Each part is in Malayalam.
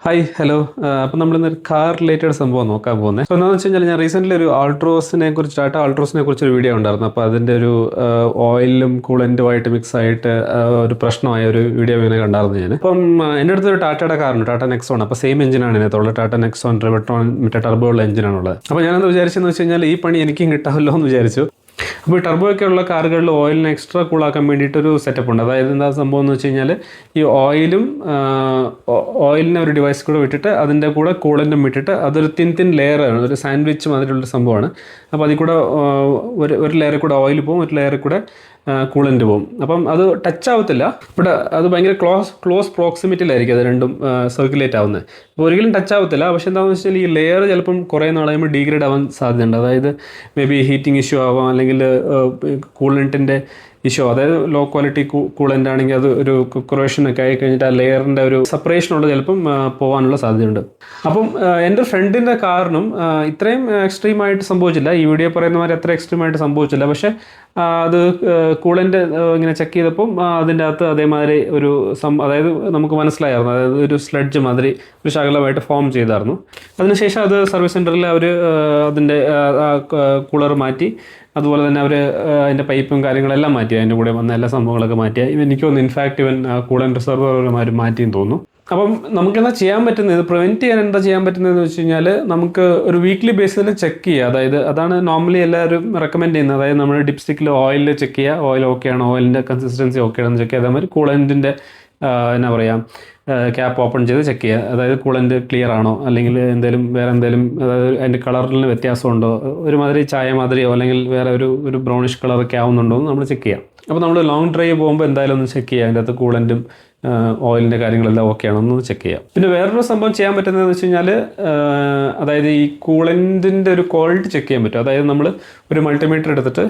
Hi hello. അപ്പം നമ്മളിന്ന് കാർ റിലേറ്റഡ് സംഭവം നോക്കാൻ പോകുന്നത്. അപ്പോൾ എന്താണെന്ന് വെച്ച് കഴിഞ്ഞാൽ ഞാൻ റീസെൻ്റ്ലി ഒരു ടാറ്റ ആൾട്രോസിനെ കുറിച്ചൊരു വീഡിയോ ഉണ്ടായിരുന്നു. അപ്പോൾ അതിൻ്റെ ഒരു ഓയിലും കൂളൻറ്റുമായിട്ട് മിക്സ് ആയിട്ട് ഒരു പ്രശ്നമായ ഒരു വീഡിയോ ഇങ്ങനെ കണ്ടായിരുന്നു ഞാൻ. അപ്പം എൻ്റെ അടുത്തൊരു ടാറ്റയുടെ കാറുണ്ട്, ടാറ്റ നെക്സോൺ. അപ്പോൾ സെയിം എഞ്ചിനാണ് ഇതിനകത്തുള്ളത്, ടാറ്റ നെക്സോൺ റിവട്രോൺ മറ്റേ ടർബോ ഉള്ള എഞ്ചിനാണുള്ളത്. അപ്പോൾ ഞാനെന്ത് വിചാരിച്ചെന്ന് വെച്ച് കഴിഞ്ഞാൽ ഈ പണി എനിക്കും കിട്ടാമല്ലോ എന്ന് വിചാരിച്ചു. അപ്പോൾ ടർബോ ഒക്കെ ഉള്ള കാറുകളിൽ ഓയിലിനെ എക്സ്ട്രാ കൂളാക്കാൻ വേണ്ടിയിട്ടൊരു സെറ്റപ്പ് ഉണ്ട്. അതായത് എന്താ സംഭവം എന്ന് വെച്ച് കഴിഞ്ഞാൽ ഈ ഓയിലിനെ ഒരു ഡിവൈസ് കൂടെ വിട്ടിട്ട് അതിൻ്റെ കൂടെ കൂളൻറ്റും വിട്ടിട്ട് അതൊരു തിൻ ലെയറാണ്, ഒരു സാൻഡ്വിച്ച് മാതിരിയുള്ള സംഭവമാണ്. അപ്പോൾ അതിൽ കൂടെ ഒരു ലെയറിൽ കൂടെ ഓയിൽ പോകും, ഒരു ലെയറിൽ കൂടെ കൂളൻ്റ് പോകും. അപ്പം അത് ടച്ച് ആവത്തില്ല, ബട്ട് അത് ഭയങ്കര ക്ലോസ് പ്രോക്സിമിറ്റിയിലായിരിക്കും അത് രണ്ടും സർക്കുലേറ്റ് ആവുന്നത്. അപ്പോൾ ഒരിക്കലും ടച്ച് ആവത്തില്ല. പക്ഷേ എന്താണെന്ന് വെച്ചാൽ ഈ ലെയർ ചിലപ്പം കുറേ നാൾ കഴിയുമ്പോൾ ഡീഗ്രേഡ് ആവാൻ സാധ്യതയുണ്ട്. അതായത് മേ ബി ഹീറ്റിംഗ് ഇഷ്യൂ ആവാം, അല്ലെങ്കിൽ കൂളൻറ്റിൻ്റെ ഇഷ്യൂ, അതായത് ലോ ക്വാളിറ്റി കൂളൻ്റ് ആണെങ്കിൽ അത് ഒരു കൊറോഷനൊക്കെ ആയി കഴിഞ്ഞിട്ട് ആ ലെയറിൻ്റെ ഒരു സെപ്പറേഷനുള്ള ചിലപ്പം പോകാനുള്ള സാധ്യതയുണ്ട്. അപ്പം എൻ്റെ ഫ്രണ്ടിൻ്റെ കാറിനും ഇത്രയും എക്സ്ട്രീമായിട്ട് സംഭവിച്ചില്ല, ഈ വീഡിയോ പറയുന്ന മാതിരി അത്ര എക്സ്ട്രീമായിട്ട് സംഭവിച്ചില്ല. പക്ഷേ അത് കൂളൻ്റ് ഇങ്ങനെ ചെക്ക് ചെയ്തപ്പം അതിൻ്റെ അകത്ത് അതേമാതിരി അതായത് നമുക്ക് മനസ്സിലായിരുന്നു, അതായത് ഒരു സ്ലഡ്ജ് മാതിരി ഒരു ശകലമായിട്ട് ഫോം ചെയ്തായിരുന്നു. അതിനുശേഷം അത് സർവീസ് സെൻറ്ററിൽ അവർ അതിൻ്റെ കൂളർ മാറ്റി, അതുപോലെ തന്നെ അവർ അതിൻ്റെ പൈപ്പും കാര്യങ്ങളെല്ലാം മാറ്റി, അതിൻ്റെ കൂടെ വന്ന എല്ലാ സംഭവങ്ങളൊക്കെ മാറ്റി. എനിക്ക് തോന്നുന്നു ഇൻഫാക്റ്റ് കൂളൻ്റ് റിസർവർ മാറ്റിയെന്ന് തോന്നുന്നു. അപ്പം നമുക്കെന്താ ചെയ്യാൻ പറ്റുന്നത്, പ്രിവെൻറ്റ് ചെയ്യാൻ എന്താ ചെയ്യാൻ പറ്റുന്നതെന്ന് വെച്ച് കഴിഞ്ഞാൽ നമുക്ക് ഒരു വീക്ക്ലി ബേസിൽ ചെക്ക് ചെയ്യുക. അതായത് അതാണ് നോർമലി എല്ലാവരും റെക്കമെൻഡ് ചെയ്യുന്നത്. അതായത് നമ്മൾ ഡിപ്സ്റ്റിക്കിൽ ഓയിൽ ചെക്ക് ചെയ്യുക, ഓയിൽ ഓക്കെ ആണോ, ഓയിലിൻ്റെ കൺസിസ്റ്റൻസി ഓക്കെ ആണെന്ന് ചെക്ക് ചെയ്യുക. അതേമാതിരി കൂളൻറ്റിൻ്റെ എന്നാ പറയുക, ക്യാപ്പ് ഓപ്പൺ ചെയ്ത് ചെക്ക് ചെയ്യുക. അതായത് കൂളൻ്റ് ക്ലിയർ ആണോ, അല്ലെങ്കിൽ വേറെ എന്തെങ്കിലും അതായത് അതിൻ്റെ കളറിന് വ്യത്യാസമുണ്ടോ, ഒരുമാതിരി ചായ മാതിരിയോ അല്ലെങ്കിൽ വേറെ ഒരു ബ്രൗണിഷ് കളറൊക്കെ ആവുന്നുണ്ടോ എന്ന് നമ്മൾ ചെക്ക് ചെയ്യാം. അപ്പോൾ നമ്മൾ ലോങ് ഡ്രൈവ് പോകുമ്പോൾ എന്തായാലും ഒന്ന് ചെക്ക് ചെയ്യുക, അതിൻ്റെ അകത്ത് കൂളൻറ്റും ഓയിലിൻ്റെ കാര്യങ്ങളെല്ലാം ഓക്കെ ആണോ എന്ന് ചെക്ക് ചെയ്യാം. പിന്നെ വേറൊരു സംഭവം ചെയ്യാൻ പറ്റുന്നതെന്ന് വെച്ച് കഴിഞ്ഞാൽ അതായത് ഈ കൂളൻറ്റിൻ്റെ ഒരു ക്വാളിറ്റി ചെക്ക് ചെയ്യാൻ പറ്റും. അതായത് നമ്മൾ ഒരു മൾട്ടിമീറ്റർ എടുത്തിട്ട്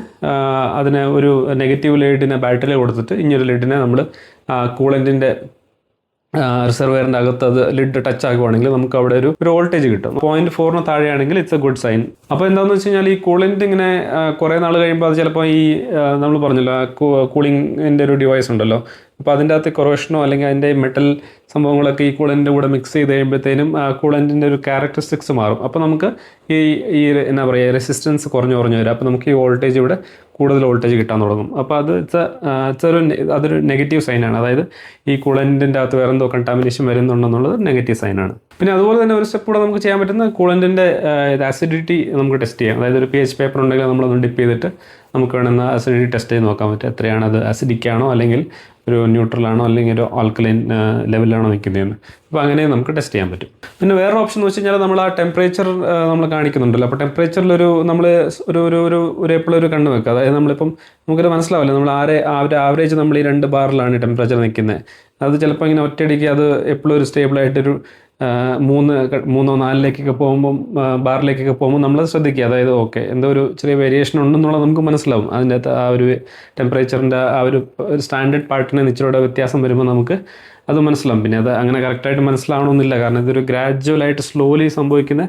അതിനെ ഒരു നെഗറ്റീവ് ലീഡിനെ ബാറ്ററിയിൽ കൊടുത്തിട്ട് ഇനിയൊരു ലീഡിനെ നമ്മൾ കൂളൻറ്റിൻ്റെ റിസർവറിൻ്റെ അകത്ത് അത് ലിഡ് ടച്ച് ആകുവാണെങ്കിൽ നമുക്ക് അവിടെ ഒരു വോൾട്ടേജ് കിട്ടും. 0.4 താഴെയാണെങ്കിൽ ഇറ്റ്സ് എ ഗുഡ് സൈൻ. അപ്പോൾ എന്താണെന്ന് വെച്ച് കഴിഞ്ഞാൽ ഈ കൂളൻ്റ് ഇങ്ങനെ കുറേ നാൾ കഴിയുമ്പോൾ അത് ചിലപ്പോൾ ഈ നമ്മൾ പറഞ്ഞല്ലോ കൂളിങ്ങിൻ്റെ ഒരു ഡിവൈസ് ഉണ്ടല്ലോ, അപ്പോൾ അതിൻ്റെ അകത്ത് കൊറോഷനോ അല്ലെങ്കിൽ അതിൻ്റെ മെറ്റൽ സംഭവങ്ങളൊക്കെ ഈ കൂളൻ്റിൻ്റെ കൂടെ മിക്സ് ചെയ്ത് കഴിയുമ്പോഴത്തേനും ആ കൂളൻറ്റിൻ്റെ ഒരു ക്യാരക്ടറിസ്റ്റിക്സ് മാറും. അപ്പോൾ നമുക്ക് ഈ എന്നാ പറയുക, റെസിസ്റ്റൻസ് കുറഞ്ഞു വരും. അപ്പോൾ നമുക്ക് ഈ വോൾട്ടേജ് ഇവിടെ കൂടുതൽ വോൾട്ടേജ് കിട്ടാൻ തുടങ്ങും. അപ്പോൾ അത് അതൊരു നെഗറ്റീവ് സൈനാണ്. അതായത് ഈ കൂളൻറ്റിൻ്റെ അകത്ത് വേറെ എന്തോ കണ്ടാമിനേഷൻ വരുന്നുണ്ടെന്നുള്ളത് നെഗറ്റീവ് സൈനാണ്. പിന്നെ അതുപോലെ തന്നെ ഒരു സ്റ്റെപ്പ് കൂടെ നമുക്ക് ചെയ്യാൻ പറ്റുന്ന കൂളൻറ്റിൻ്റെ ആസിഡിറ്റി നമുക്ക് ടെസ്റ്റ് ചെയ്യാം. അതായത് ഒരു pH പേപ്പർ ഉണ്ടെങ്കിൽ നമ്മളൊന്ന് ഡിപ്പ് ചെയ്തിട്ട് നമുക്ക് വേണമെന്ന് ആസിഡിറ്റി ടെസ്റ്റ് ചെയ്ത് നോക്കാൻ പറ്റും. എത്രയാണ് അത് ആസിഡിക്കാണോ അല്ലെങ്കിൽ ഒരു ന്യൂട്രലാണോ അല്ലെങ്കിൽ ഒരു ആൽക്കലൈൻ ലെവലിലാണോ നിൽക്കുന്നതെന്ന്. അപ്പോൾ അങ്ങനെ നമുക്ക് ടെസ്റ്റ് ചെയ്യാൻ പറ്റും. പിന്നെ വേറൊരു ഓപ്ഷൻ എന്ന് വെച്ച് കഴിഞ്ഞാൽ നമ്മൾ ആ ടെമ്പറേച്ചർ നമ്മൾ കാണിക്കുന്നുണ്ടല്ലോ, അപ്പോൾ ടെമ്പറേച്ചറിൽ നമ്മൾ എപ്പോഴും ഒരു കണ്ണ് വെക്കുക. അതായത് നമ്മളിപ്പം നമുക്കൊരു മനസ്സിലാവില്ല, നമ്മൾ ആവറേജ് നമ്മൾ ഈ 2 ബാറിലാണ് ടെമ്പറേച്ചർ നിൽക്കുന്നത്. അത് ചിലപ്പോൾ ഇങ്ങനെ ഒറ്റയടിക്ക് അത് എപ്പോഴും ഒരു സ്റ്റേബിളായിട്ടൊരു 3 or 4 പോകുമ്പം ബാറിലേക്കൊക്കെ പോകുമ്പോൾ നമ്മളത് ശ്രദ്ധിക്കുക. അതായത് ഓക്കെ എന്തോ ഒരു ചെറിയ വേരിയേഷൻ ഉണ്ടെന്നുള്ളത് നമുക്ക് മനസ്സിലാവും. അതിൻ്റെ അകത്ത് ആ ഒരു ടെമ്പറേച്ചറിൻ്റെ ആ ഒരു സ്റ്റാൻഡേർഡ് പാർട്ടിന് ഇച്ചിരിയുടെ വ്യത്യാസം വരുമ്പോൾ നമുക്ക് അത് മനസ്സിലാവും. പിന്നെ അത് അങ്ങനെ കറക്റ്റായിട്ട് മനസ്സിലാവണമെന്നില്ല, കാരണം ഇതൊരു ഗ്രാജുവലായിട്ട് സ്ലോലി സംഭവിക്കുന്ന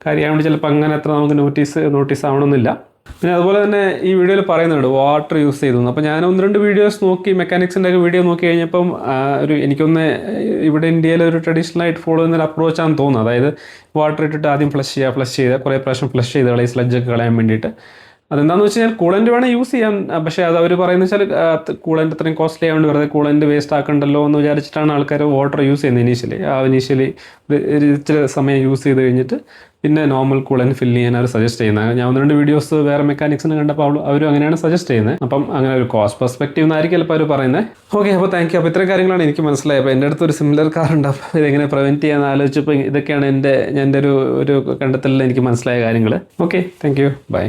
കാര്യമായതുകൊണ്ട് ചിലപ്പോൾ അങ്ങനെ അത്ര നമുക്ക് നോട്ടീസ് ആവണമെന്നില്ല. പിന്നെ അതുപോലെ തന്നെ ഈ വീഡിയോയിൽ പറയുന്നുണ്ട് വാട്ടർ യൂസ് ചെയ്തു. അപ്പോൾ ഞാൻ 1-2 വീഡിയോസ് നോക്കി, മെക്കാനിക്സിൻ്റെ ഒക്കെ വീഡിയോ നോക്കി കഴിഞ്ഞപ്പം എനിക്കൊന്ന് ഇവിടെ ഇന്ത്യയിൽ ഒരു ട്രഡീഷണലായിട്ട് ഫോളോ ചെയ്യുന്നൊരു അപ്രോച്ചാണെന്ന് തോന്നുന്നു. അതായത് വാട്ടർ ഇട്ടിട്ട് ആദ്യം ഫ്ലഷ് ചെയ്യുക, കുറേ പ്രാവശ്യം ഫ്ലഷ് ചെയ്ത് കളയും, സ്ലഡ്ജൊക്കെ കളയാൻ വേണ്ടിയിട്ട്. അതെന്താണെന്ന് വെച്ച് കഴിഞ്ഞാൽ കൂളൻ്റ് വേണം യൂസ് ചെയ്യാൻ. പക്ഷേ അത് അവർ പറയുന്നത് വെച്ചാൽ കൂളൻ്റ് അത്രയും കോസ്റ്റ്ലി ആയതുകൊണ്ട് വെറുതെ കൂളൻ്റ് വേസ്റ്റ് ആക്കണ്ടല്ലോ എന്ന് വിചാരിച്ചിട്ടാണ് ആൾക്കാർ വാട്ടർ യൂസ് ചെയ്യുന്നത്. ഇനീഷ്യലി ഇച്ചിരി സമയം യൂസ് ചെയ്ത് കഴിഞ്ഞിട്ട് പിന്നെ നോർമൽ കൂളൻ്റ് ഫില്ല് ചെയ്യാൻ അവർ സജസ്റ്റ് ചെയ്യുന്നത്. ഞാൻ 1-2 വീഡിയോസ് വേറെ മെക്കാനിക്സിന് കണ്ടപ്പോൾ അവരും അങ്ങനെയാണ് സജസ്റ്റ് ചെയ്യുന്നത്. അപ്പം അങ്ങനെ ഒരു കോസ്റ്റ് പെർസ്പെക്റ്റീവ് എന്നായിരിക്കും ചിലപ്പോൾ അവർ പറയുന്നത്. ഓക്കെ, അപ്പോൾ താങ്ക് യു. അപ്പോൾ ഇത്രയും കാര്യങ്ങളാണ് എനിക്ക് മനസ്സിലായത്. അപ്പോൾ എൻ്റെ അടുത്ത് ഒരു സിമിലർ കാർ ഉണ്ട്. അപ്പോൾ ഇതെങ്ങനെ പ്രിവെൻറ്റ് ചെയ്യാൻ ആലോചിച്ചപ്പോൾ ഇതൊക്കെയാണ് എൻ്റെ ഒരു കണ്ടെത്തലിൽ എനിക്ക് മനസ്സിലായ കാര്യങ്ങൾ. Okay, thank you, by.